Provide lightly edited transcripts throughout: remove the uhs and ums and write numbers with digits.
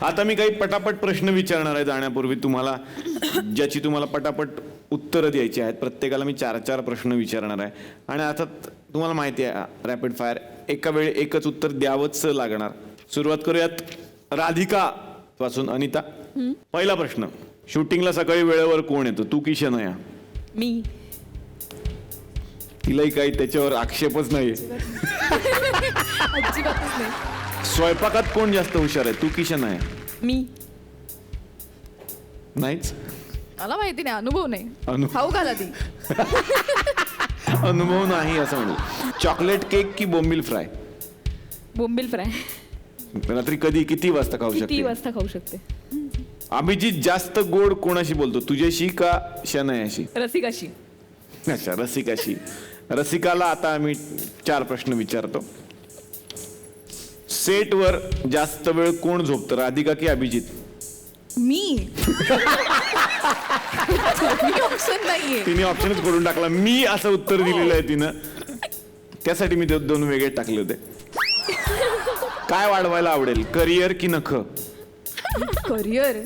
आता मी काही पटापट प्रश्न विचारणार आहे जाण्यापूर्वी तुम्हाला, ज्याची तुम्हाला पटापट उत्तरं द्यायची आहेत. प्रत्येकाला मी 4-4 प्रश्न विचारणार आहे आणि आता तुम्हाला माहिती आहे रॅपिड फायर एका वेळी एकच उत्तर द्यावंच लागणार. सुरुवात करूयात राधिका पासून. अनिता, पहिला प्रश्न, शूटिंगला सकाळी वेळेवर कोण येतो, तू की शनया? मी. तिलाही काही त्याच्यावर आक्षेपच नाहीये. अजिबातच नाही. स्वयंपाकात कोण जास्त हुशार आहे, तू की शनया? मी. नाहीच. मला माहिती नाही, अनुभव नाही. खाऊ घाला ती. अनुभव नाही असं म्हणलं. चॉकलेट केक की बोंबील फ्राय? बोंबील फ्राय. रात्री कधी किती वाजता खाऊ शकते? किती वाजता खाऊ शकते? अभिजित जास्त गोड कोणाशी बोलतो, तुझ्याशी का शनयाशी? रसिकाशी. अच्छा, रसिकाशी. रसिकाला आता आम्ही 4 प्रश्न विचारतो. सेटवर जास्त वेळ कोण झोपतं, राधिका की अभिजित? मी. ऑप्शन नाहीये. तिने ऑप्शनच करून टाकला. मी असं उत्तर दिलेलं आहे तिनं. त्यासाठी मी 2 वेगळे टाकले होते. काय वाढवायला आवडेल, करिअर की नख? करिअर.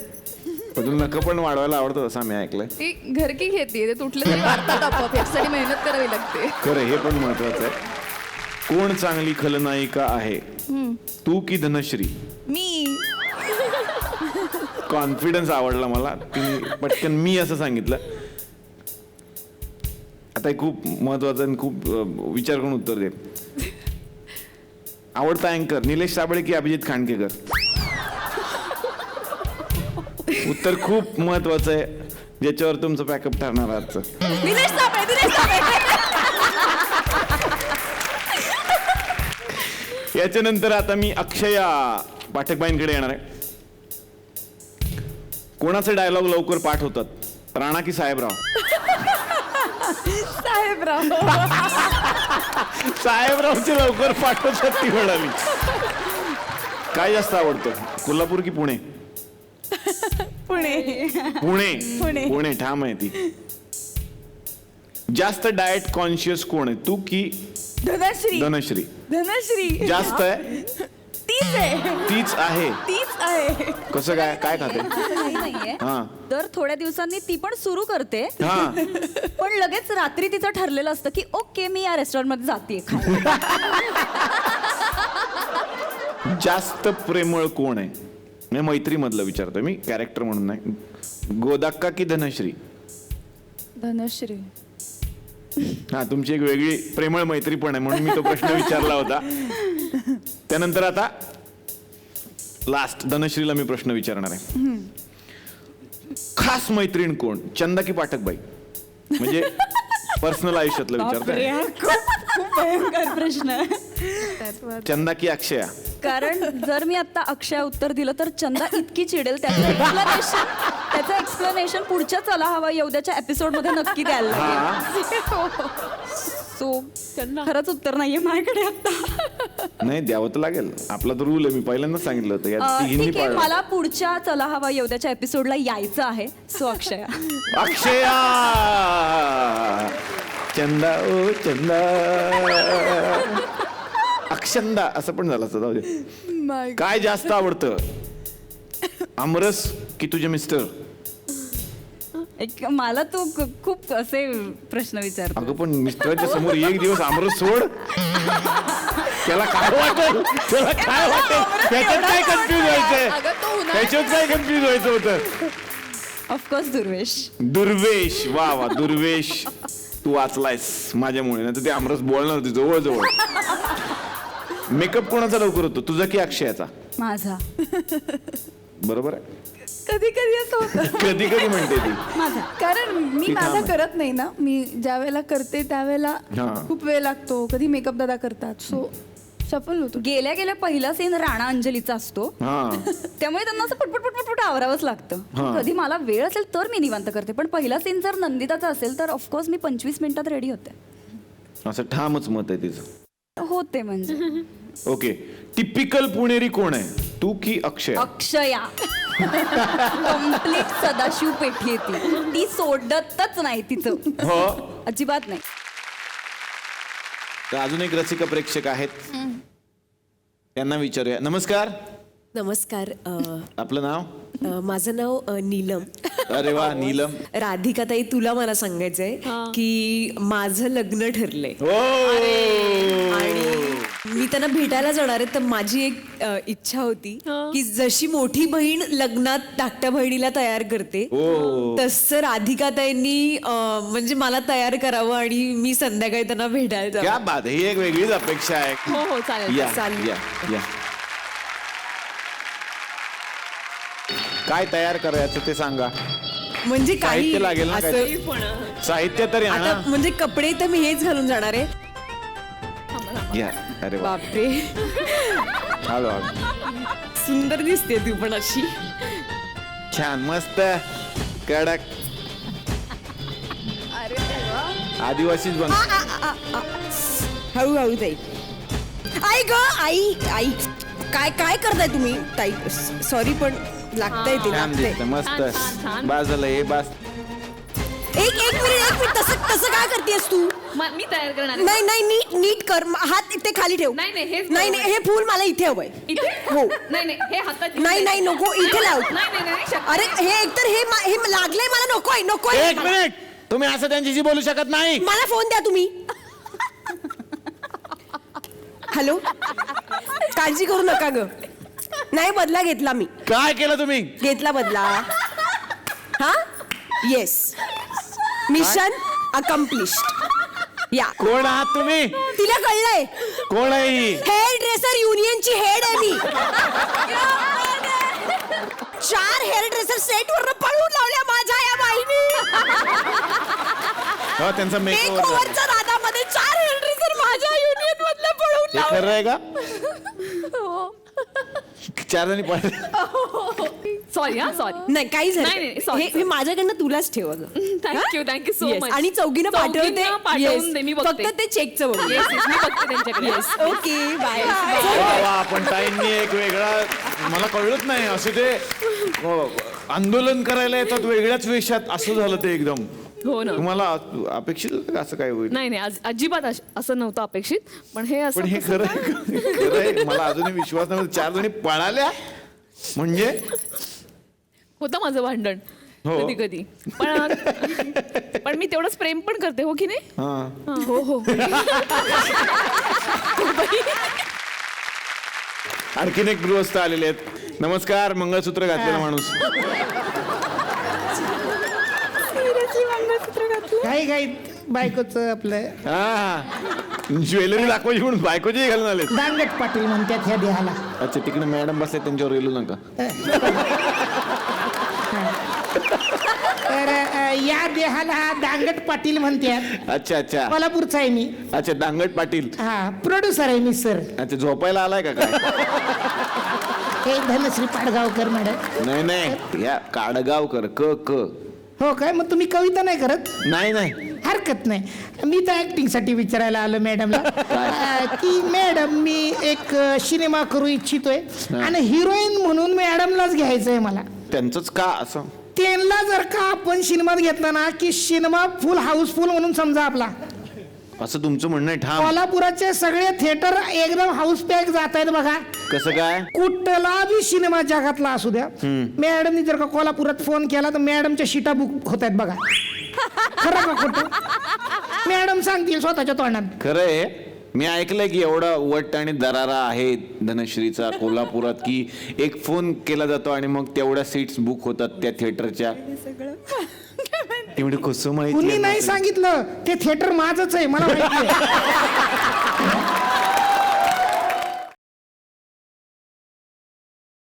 तुला नख पण वाढवायला आवडतं असं मी ऐकलंय. ती घर की खेती, ते तुटलं तरी वाढतात आपोआप. यासाठी मेहनत करावी लागते. खरं, हे पण महत्वाचं आहे. कोण चांगली खलनायिका आहे, तू की धनश्री? मी. कॉन्फिडन्स आवडला मला. तिने पटकन मी असं सांगितलं. आता हे खूप महत्वाचं आणि खूप विचार करून उत्तर दे. आवडता अँकर निलेश साबळे की अभिजित खांडकेकर? उत्तर खूप महत्वाचं आहे, ज्याच्यावर तुमचं पॅकअप ठरणार आजचं. निलेश साबळे. निलेश साबळे. याच्यानंतर आता मी अक्षया पाठकबाईंकडे येणार आहे. कोणाचे डायलॉग लवकर पाठ होतात, राणा की साहेबराव? साहेबराव. साहेबरावचे लवकर पाठ होतात ती म्हणाली. काय जास्त आवडतं, कोल्हापूर की पुणे? पुणे. पुणे. पुणे. पुणे ठाम आहे ती. जास्त डाएट कॉन्शियस कोण आहे, तू की धनश्री. धनश्री? धनश्री जास्त आहे. तीच आहे. तीच आहे. तीच आहे. कसं काय, काय खाते? काही नाहीये. हा तर थोड्या दिवसांनी ती पण सुरू करते, हा. पण लगेच रात्री तिचं ठरलेलं असतं की ओके मी या रेस्टॉरंट मध्ये जाते खायला. जास्त प्रेमळ कोण आहे, मी मैत्री मधलं विचारतोय मी, कॅरेक्टर म्हणून नाही. गोदाक्का की धनश्री? धनश्री. हा, तुमची एक वेगळी प्रेमळ मैत्री पण आहे म्हणून मी तो प्रश्न विचारला होता. त्यानंतर आता लास्ट धनश्रीला मी प्रश्न विचारणार आहे. खास मैत्रीण कोण, चंदा की पाठकबाई? म्हणजे पर्सनल आयुष्यातलं विचारतोय. खूप भयंकर प्रश्न आहे. चंदा की अक्षया? कारण जर मी आता अक्षय उत्तर दिलं तर चंदा इतकी चिडेल, त्याचं एक्सप्लेनेशन पुढच्या चला हवा येऊद्याच्या एपिसोड मध्ये नक्की द्यायला लागेल. सो खरंच उत्तर नाहीये माझ्याकडे आता. नाही, द्यावं तर लागेल, आपला तर रूल आहे. मी पहिल्यांदाच सांगितलं होतं, या तिघींनी ठीक आहे, पाळलं. मला पुढच्या चला हवा येऊद्याच्या एपिसोडला यायचं आहे. सो अक्षया. अक्षया. चंदा ओ चंदा, अक्षंदा असं पण झालं असतं. जाऊ दे. काय जास्त आवडतं, आमरस की तुझे मिस्टर? मला तू खूप असे प्रश्न विचारतो. अगं पण मिस्टरच्या समोर एक दिवस आमरस सोड, त्याला काय वाटेल, त्याला काय वाटेल, त्याच्यात काय कन्फ्युज व्हायचंय, त्याच्यात काय कन्फ्युज व्हायचं होतं? ऑफकोर्स दुर्वेश. दुर्वेश. वा वा, दुर्वेश तू वाचलायस माझ्यामुळे, नाही तर ते आमरस बोलणार होती जवळ जवळ. मेकअप कोणाचा लवकर होतो, तुझा की अक्षयाचा? माझा. बरोबर आहे. कधी कधी असं होतं. कधी कधी म्हणते ती. माझा. कारण मी ती माझा ठाम आहे. करत नाही ना, मी ज्या वेळेला करते त्यावेळेला हा. खूप वेळ लागतो. कधी मेकअप दादा करतात, सो सफल होतो. गेल्या गेल्या पहिला सीन राणा अंजलीचा असतो, हा. त्यामुळे त्यांना असं पटपट पटपट आवरावंच हा. लागतं. कधी मला वेळ असेल तर मी निवांत करते, पण पहिला सीन जर नंदिताचा असेल तर ऑफकोर्स मी 25 मिनिटात रेडी होते. असं ठामच मत आहे तिचं. होते म्हणजे. ओके, टिपिकल पुणेरी कोण आहे, तू की अक्षय? अक्षया. कम्प्लीट सदाशिव पेठी येते ती, सोडतच नाही तिचं. हो. अजिबात नाही. तर अजून एक रसिक प्रेक्षक आहेत, त्यांना विचारूया. नमस्कार. नमस्कार. आपलं नाव? माझं नाव नीलम. अरे वा, नीलम. राधिका ताई, तुला मला सांगायचंय की माझं लग्न ठरलंय हो. आणि मी त्यांना भेटायला जाणार आहे. तर माझी एक इच्छा होती की जशी मोठी बहीण लग्नात धाकट्या बहिणीला तयार करते तसं राधिका ताईंनी म्हणजे मला तयार करावं आणि मी संध्याकाळी त्यांना भेटायला जावं. क्या बात आहे, ही एक वेगळीच अपेक्षा आहे. हो हो चालेल. या चालेल. या या. काय तयार करायचं ते सांगा. म्हणजे काही साहित्य लागेल ना काय? साहित्य तरी आणा. आता म्हणजे कपडे तर मी हेच घालून जाणार आहे. या. अरे वा, बापरे, हळू हळू. सुंदर दिसते तू पण अशी. छान, मस्त, कडक, आदिवासीच बन. हळूहळू ताई. आई ग, आई आई काय काय करताय तुम्ही ताई? सॉरी पण लागतंय ते, छान लागतंय. दिसतं, मस्त. छान, छान, छान. बास झालं हे, बास. एक मिनिट तसं काय करतेस तू? मी तयार करणार आहे. नाही नाही, नीट कर. हात ते खाली ठेव. नाही, नाही, हेच नाही बरोबर. हे फूल मला इथे हवंय. इथे हो. नाही नाही हे हातात नाही नको, इथे लाव. नाही नाही शक्य अरे हे एकतर हे लागलंय मला, नकोय. एक मिनिट, तुम्ही असं त्यांच्याशी बोलू शकत नाही. मला फोन द्या तुम्ही. हॅलो, काळजी करू नका ग. नाही, बदला घेतला मी. काय केलं तुम्ही? घेतला बदला. हा, येस, मिशन अकम्प्लिश्ड. या. कोण आहात तुम्ही? तिला कळलंय. कोण आहे ही? हेअर ड्रेसर युनियनची हेड आहे मी. 4 हेअर ड्रेसर सेट वर पळून लावल्या माझ्या या बाईनी. हो, त्यांचा मेक मेकओव्हर. ओव्हरच्या नादामध्ये 4 हेअर ड्रेसर माझ्या युनियन मधलं पळून हे लावले. खरं आहे का? 4 जणी पळाले. सॉरी हा सॉरी. नाही, काही झालं नाही, नाही, नाही. sorry, हे माझ्याकडनं तुलाच ठेव अगं. Thank you so Yes. मच. आणि चौघीनं पाठवते. पाठवून दे, मी Yes. बघते. फक्त ते चेकचं बघ. Yes, yes, मी बघते त्यांच्याकडे. Okay, bye. वा वा, पण ताईंनी एक वेगळा, मला कळलंच नाही असे ते आंदोलन करायला येतात वेगळ्याच वेशात, असं झालं ते एकदम. हो ना. तुम्हाला अपेक्षित होतं का असं काय होईल? नाही नाही अजिबात असं नव्हतं अपेक्षित. पण हे असं पण हे खरं आहे, खरं आहे. मला अजूनही विश्वास नव्हता. 4 जणी पळाल्या म्हणजे. होतं माझं भांडण हो. कधी कधी. पण मी तेवढंच प्रेम पण करते, हो की नाही? हा. हो हो. आणखीन एक गृहस्थ आलेले आहेत. नमस्कार. मंगळसूत्र घातलेला माणूस. काही काही बायकोचं आपलं हा, ज्वेलरी दाखवायची म्हणून बायकोची घालून आले. दांगट पाटील म्हणतात ह्या देहाला. अच्छा, तिकडे मॅडम बसले, त्यांच्यावर येऊ नका. तर या देहाला दांगट पाटील म्हणतात. अच्छा अच्छा कोल्हापूरचा आहे मी. अच्छा, दांगट पाटील. हा, प्रोड्युसर आहे मी सर. अच्छा, झोपायला आलाय का काय? हे धनश्री पाडगावकर मॅडम. नाही नाही, या काडगावकर, क क. हो काय, मग तुम्ही कविता नाही करत? नाही नाही. हरकत नाही. मी तर ऍक्टिंग साठी विचारायला आलो मॅडमला की मॅडम मी एक सिनेमा करू इच्छितोय आणि हिरोईन म्हणून मॅडमलाच घ्यायचंय मला. त्यांचंच का असं? त्यांना जर का आपण सिनेमात घेतला ना की सिनेमा फुल हाऊसफुल म्हणून समजा आपला. असं तुमचं म्हणणं आहे? ठाम. कोल्हापुराचे सगळे थिएटर एकदम हाऊस पॅक जात आहेत बघा. कसं काय? कुठला बी सिनेमा जगातला असू द्या, मॅडमनी जर का कोल्हापुरात फोन केला तर मॅडमच्या सीटा बुक होत आहेत बघा. खरं का खोटं? मॅडम सांगतील स्वतःच्या तोंडात. खरं आहे. मी ऐकलंय की एवढा वट आणि दरारा आहे धनश्रीचा कोल्हापुरात की एक फोन केला जातो आणि मग तेवढ्या सीट्स बुक होतात त्या थिएटरच्या. एवढी कसं कुणी माहिती नाही सांगितलं, ते थिएटर माझंच आहे, मला माहिती आहे.